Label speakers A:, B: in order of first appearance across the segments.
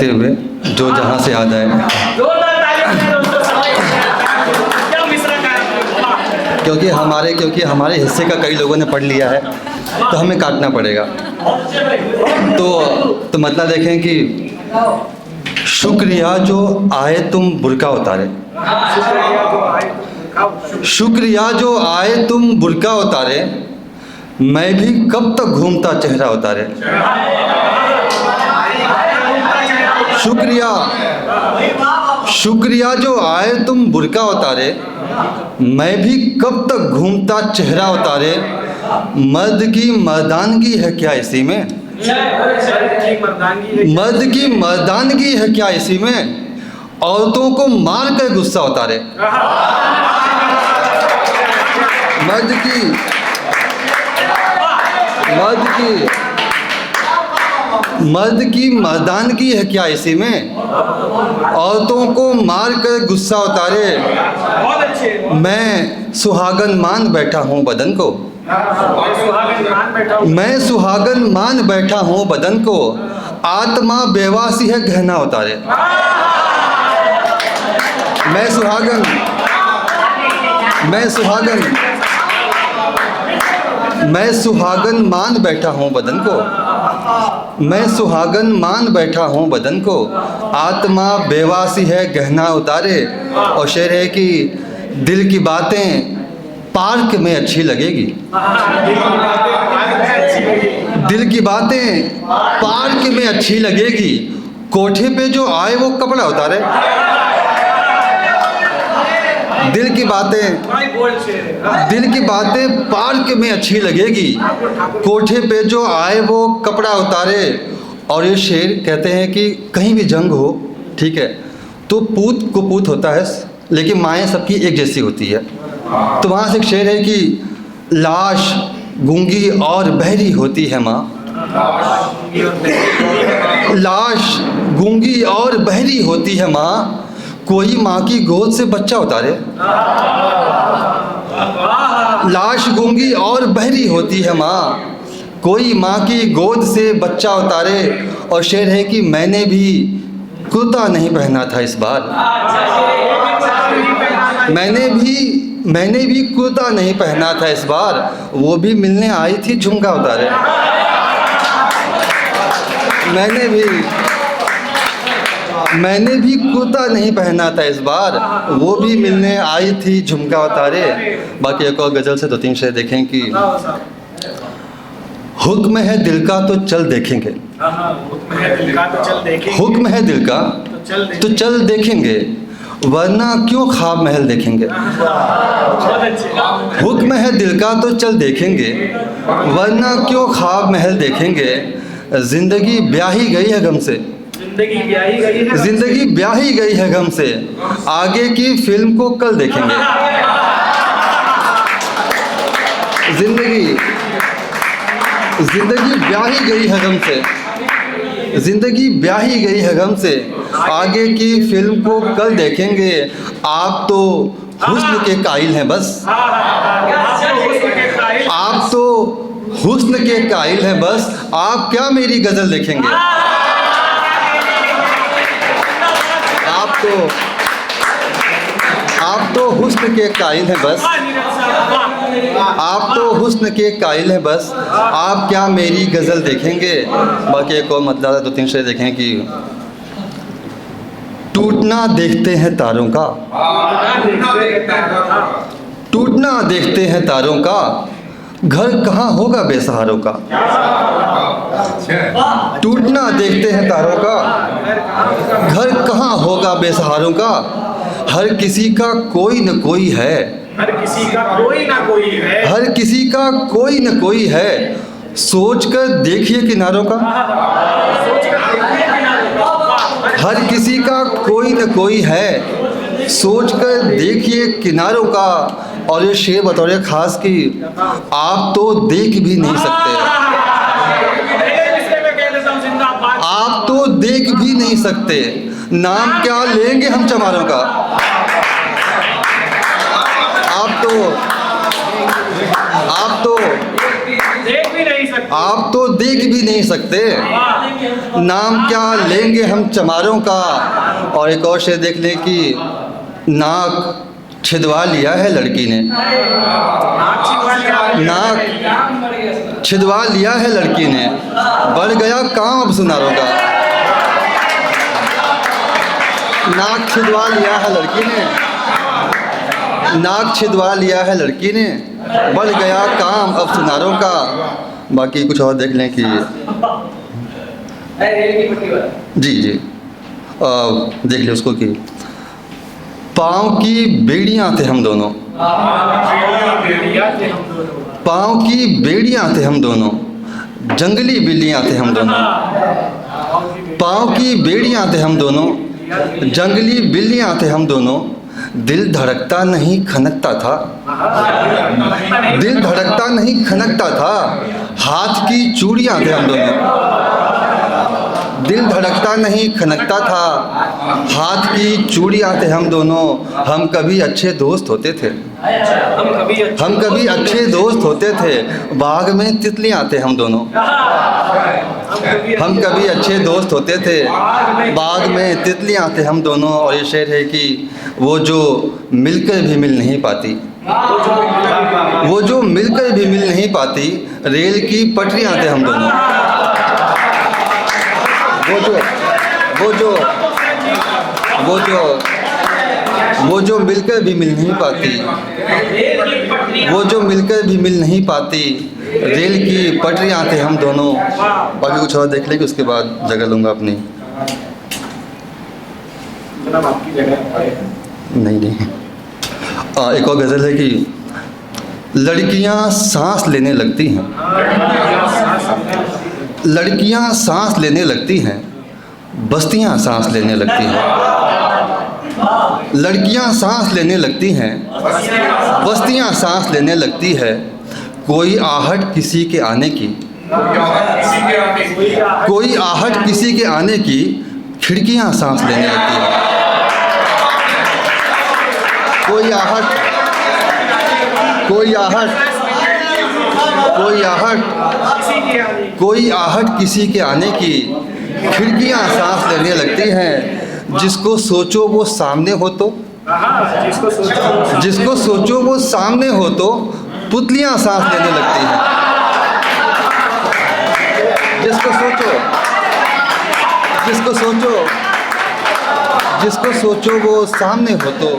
A: हुए जो जहाँ से आ जाए, क्योंकि हमारे हिस्से का कई लोगों ने पढ़ लिया है तो हमें काटना पड़ेगा। तो मतलब देखें कि शुक्रिया जो आए तुम बुर्का उतारे, शुक्रिया जो आए तुम बुर्का उतारे, मैं भी कब तक घूमता चेहरा उतारे। शुक्रिया जो आए तुम बुर्का उतारे, मैं भी कब तक घूमता चेहरा उतारे। मर्द की मर्दानगी है क्या इसी में, मर्द की मर्दानगी है क्या इसी में, औरतों को मार कर गुस्सा उतारे। मर्द की मर्दानगी है क्या इसी में, औरतों को मार कर गुस्सा उतारे। मैं सुहागन मान बैठा हूँ बदन को, मैं सुहागन मान बैठा हूँ बदन को, आत्मा बेवासी है गहना उतारे। मैं सुहागन मान बैठा हूँ बदन को, मैं सुहागन मान बैठा हूँ बदन को, आत्मा बेवासी है गहना उतारे। और शेर है कि दिल की बातें पार्क में अच्छी लगेगी, दिल की बातें पार्क में अच्छी लगेगी, कोठे पे जो आए वो कपड़ा उतारे। दिल की बातें पार्क में अच्छी लगेगी, कोठे पे जो आए वो कपड़ा उतारे। और ये शेर कहते हैं कि कहीं भी जंग हो, ठीक है, तो पूत को पूत होता है लेकिन माएँ सबकी एक जैसी होती है। तो वहाँ से एक शेर है कि लाश गूंगी और बहरी होती है माँ, लाश गूंगी और बहरी होती है माँ, कोई माँ की गोद से बच्चा उतारे। लाश गूंगी और बहरी होती है माँ, कोई माँ की गोद से बच्चा उतारे। और शेर है कि मैंने भी कुर्ता नहीं पहना था इस बार, मैंने भी कुर्ता नहीं पहना था इस बार, वो भी मिलने आई थी झुमका उतारे। मैंने भी कुर्ता नहीं पहना था इस बार, वो भी मिलने आई थी झुमका उतारे। बाकी एक और गज़ल से दो तीन शेर देखें कि हुक्म है दिल का तो चल देखेंगे, हुक्म है दिल का तो चल देखेंगे, वरना क्यों ख्वाब महल देखेंगे। हुक्म है दिल का तो चल देखेंगे, वरना क्यों ख्वाब महल देखेंगे। जिंदगी ब्याही गई है गम से, जिंदगी ब्याही गई है गम से, आगे की फिल्म को कल देखेंगे। जिंदगी ब्याही गई है गम से, जिंदगी ब्याही गई है गम से, आगे की फिल्म को कल देखेंगे। आप तो हुस्न के कायल हैं बस, आप तो हुस्न के कायल हैं बस, आप क्या मेरी गजल देखेंगे। आप तो हुस्न के कायल हैं बस, आप तो हुस्न के कायल हैं बस, आप क्या मेरी गज़ल देखेंगे। बाकी एक और मतलब दो तीन शेर देखें कि टूटना देखते हैं तारों का, टूटना देखते हैं तारों का, घर कहाँ होगा बेसहारों का। टूटना देखते हैं तारों का, घर कहाँ होगा बेसहारों का, हर किसी का कोई न कोई है,
B: हर किसी का कोई ना कोई है,
A: हर किसी का कोई न कोई है, सोच कर देखिए किनारों का। हर किसी का कोई न कोई है, सोच कर देखिए किनारों का। और ये शेर बतौर ख़ास कि आप तो देख भी नहीं सकते, आप तो देख भी नहीं सकते, नाम क्या लेंगे हम चमारों का। आप तो
B: भी नहीं सकते।
A: आप तो देख भी नहीं सकते। नाम क्या लेंगे हम चमारों का। और एक और शेर देख लें कि नाक छिदवा लिया है लड़की ने। नाक छिदवा लिया है लड़की ने, बढ़ गया काम अब सुनारों का। नाक छिदवा लिया है लड़की ने, नाक छिदवा लिया है लड़की ने, बढ़ गया काम अब सुनारों का। बाकी कुछ और देख लें कि जी जी देख लें उसको कि पाँव की बेड़ियाँ थे हम दोनों, पाँव की बेड़ियाँ थे हम दोनों, जंगली बिल्लियाँ थे हम दोनों। पाँव की बेड़ियाँ थे हम दोनों, जंगली बिल्लियाँ थे हम दोनों। दिल धड़कता नहीं खनकता था, दिल धड़कता नहीं खनकता था। हाथ की चूड़ियाँ थे हम दोनों। दिल धड़कता नहीं खनकता था, हाथ की चूड़ियाँ थे हम दोनों। हम कभी अच्छे दोस्त होते थे, हम कभी अच्छे दोस्त होते थे। बाग में तितलियाँ थे हम दोनों। हम कभी अच्छे दोस्त होते थे, बाग में तितलियाँ थे हम दोनों। और ये शेर है कि वो जो मिलकर भी मिल नहीं पाती, वो जो मिलकर भी मिल नहीं पाती। रेल की पटरियाँ थे हम दोनों। वो जो मिलकर भी मिल नहीं पाती, वो जो मिलकर भी मिल नहीं पाती। रेल की पटरियाँ थे हम दोनों। बाकी कुछ और देख लेंगे, उसके बाद जगह लूँगा अपनी। नहीं एक और गज़ल है कि लड़कियाँ सांस लेने लगती हैं, लड़कियाँ सांस लेने लगती हैं, बस्तियाँ सांस लेने लगती हैं। लड़कियाँ सांस लेने लगती हैं, बस्तियाँ सांस लेने लगती है। कोई आहट किसी के आने की, कोई आहट किसी के आने की, खिड़कियाँ सांस लेने लगती हैं। कोई आहट, कोई आहट, कोई आहट, कोई आहट किसी के आने की, खिड़कियाँ सांस लेने लगती हैं। जिसको सोचो वो सामने हो तो, जिसको सोचो वो सामने हो तो, पुतलियाँ सांस लेने लगती हैं। जिसको सोचो, जिसको सोचो, जिसको सोचो वो सामने हो तो,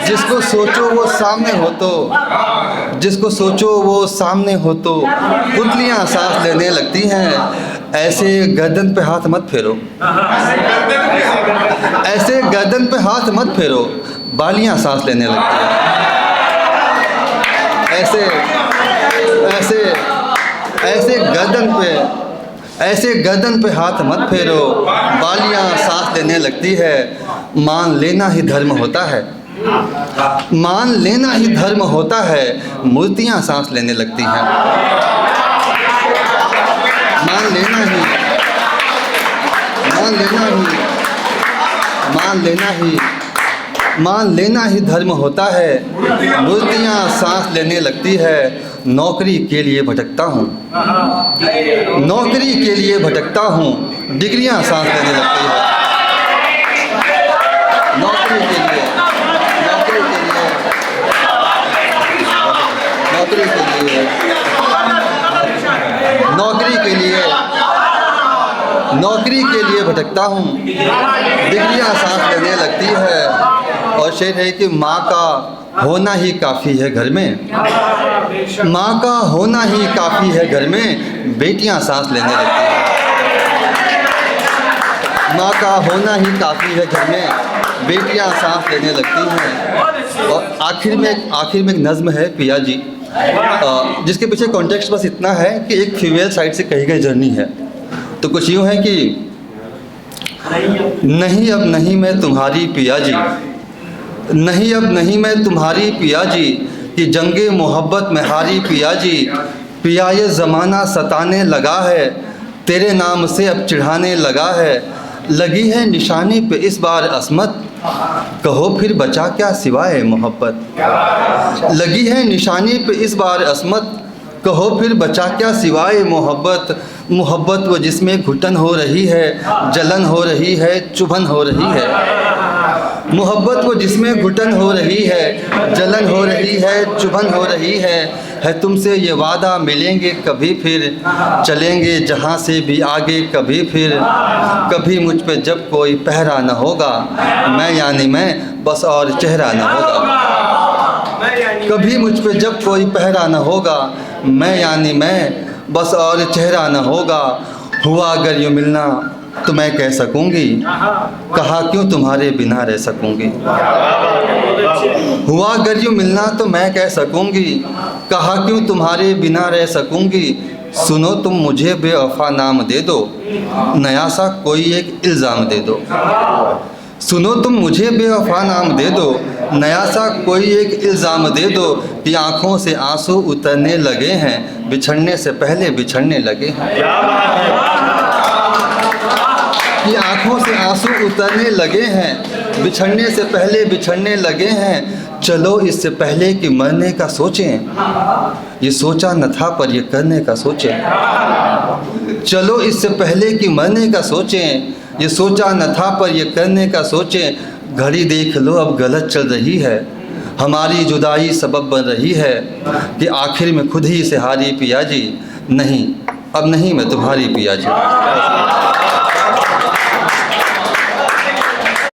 A: जिसको सोचो वो सामने हो तो, जिसको सोचो वो सामने हो तो, पुतलियाँ सांस लेने लगती हैं। ऐसे गर्दन पे हाथ मत फेरो, ऐसे गर्दन पे हाथ मत फेरो, बालियाँ सांस लेने लगती हैं। ऐसे ऐसे ऐसे गर्दन पे, ऐसे गर्दन पे हाथ मत फेरो, बालियाँ सांस लेने लगती है। मान लेना ही धर्म होता है, मान लेना ही धर्म होता है। मूर्तियाँ सांस लेने लगती हैं। मान लेना ही, मान लेना ही, मान लेना ही, मान लेना ही धर्म होता है। मूर्तियाँ सांस लेने लगती है। नौकरी के लिए भटकता हूँ, नौकरी के लिए भटकता हूँ, डिग्रियाँ सांस लेने लगती है। नौकरी के लिए, नौकरी के लिए, नौकरी के लिए, नौकरी के लिए, नौकरी के लिए भटकता हूँ, डिग्रियाँ सांस लेने लगती है। और शेर है कि माँ का होना ही काफ़ी है घर में, माँ का होना ही काफ़ी है घर में, बेटियाँ सांस लेने लगती हैं। माँ का होना ही काफ़ी है घर में, बेटियाँ सांस लेने लगती हैं। और आखिर में एक नज़्म है पिया जी, जिसके पीछे कॉन्टेक्स्ट बस इतना है कि एक फीमेल साइड से कही गई जर्नी है। तो कुछ यूँ है कि नहीं अब नहीं मैं तुम्हारी पिया जी, नहीं अब नहीं मैं तुम्हारी पिया जी, कि जंगे मोहब्बत में हारी पिया जी। पिया ये ज़माना सताने लगा है, तेरे नाम से अब चिढ़ाने लगा है। लगी है निशानी पे इस बार असमत, कहो फिर बचा क्या सिवाय मोहब्बत। लगी है निशानी पे इस बार असमत, कहो फिर बचा क्या सिवाय मोहब्बत, मोहब्बत वो जिसमें घुटन हो रही है, जलन हो रही है, चुभन हो रही है। मोहब्बत वो जिसमें घुटन हो रही है, जलन हो रही है, चुभन हो रही है तुमसे ये वादा मिलेंगे कभी फिर, चलेंगे जहाँ से भी आगे कभी फिर। कभी मुझ पे जब कोई पहरा न होगा, मैं यानी मैं बस और चेहरा न होगा। कभी मुझ पे जब कोई पहरा न होगा, मैं यानी मैं बस और चेहरा न होगा। हुआ अगर यूँ मिलना तो मैं कह सकूँगी, कहा क्यों तुम्हारे बिना रह सकूँगी। हुआ अगर यूँ मिलना तो मैं कह सकूँगी, कहा क्यों तुम्हारे बिना रह सकूँगी। सुनो तुम मुझे बेवफा नाम दे दो, नया सा कोई एक इल्ज़ाम दे दो। सुनो तुम मुझे बेवफा नाम दे दो, नया सा कोई एक इल्ज़ाम दे दो कि आँखों से आंसू उतरने लगे हैं, बिछड़ने से पहले बिछड़ने लगे हैं। कि आँखों से आंसू उतरने लगे हैं, बिछड़ने से पहले बिछड़ने लगे हैं। चलो इससे पहले कि मरने का सोचें, ये सोचा न था पर ये करने का सोचें। चलो इससे पहले कि मरने का सोचें, ये सोचा न था पर ये करने का सोचें। घड़ी देख लो अब गलत चल रही है, हमारी जुदाई सबब बन रही है कि आखिर में खुद ही से हारी पिया जी। नहीं अब नहीं मैं तुम्हारी पिया जी।